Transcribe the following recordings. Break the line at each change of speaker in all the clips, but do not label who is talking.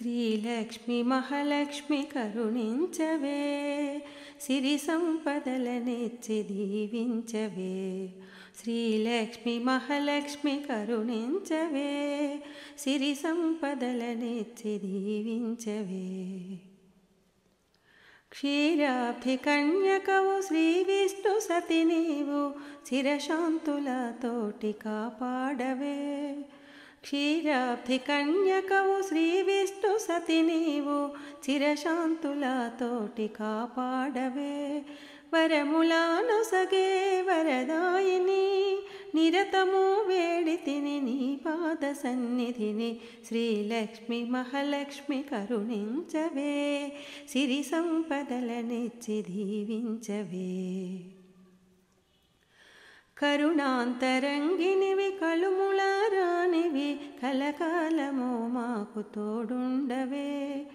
శ్రీలక్ష్మి మహాలక్ష్మి కరుణించవే, సిరి సంపదలనిచ్చి దీవించవే. శ్రీలక్ష్మి మహాలక్ష్మి కరుణించవే, సిరి సంపదలనిచ్చి దీవించవే. క్షీరాబ్ధి కన్యకవు శ్రీ విష్ణు సతి నీవు, చిరశాంతులతోటి కాపాడవే. క్షీరాబ్ధి కన్యకవు శ్రీ విష్ణు సతి నీవు, చిరశాంతులతోటి కాపాడవే. వరములానొసగే వరదాయిని, నిరతము వేడితిని నీ పాద సన్నిధిని. శ్రీలక్ష్మి మహాలక్ష్మి కరుణించవే, సిరి సంపదలనిచ్చి దీవించవే. కరుణాంతరంగినివి కలుములారానివి, కలకాలము మాకు తోడుండవే.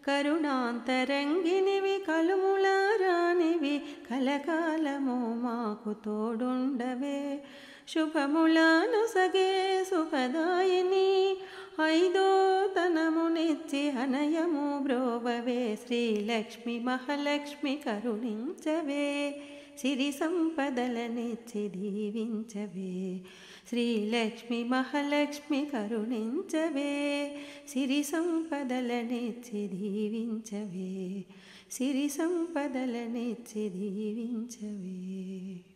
కరుణాంతరంగినివి కలుములారానివి, కలకాలము మాకు తోడుండవే. శుభములానొసగే శుభదాయిని, ఐదో తనమునిచ్చి అనయము బ్రోవవే. శ్రీలక్ష్మి మహాలక్ష్మి కరుణించవే, సిరి సంపదలనిచ్చి దీవించవే. శ్రీలక్ష్మి మహాలక్ష్మి కరుణించవే, సిరి సంపదలనిచ్చి దీవించవే. సిరి సంపదలనిచ్చి దీవించవే.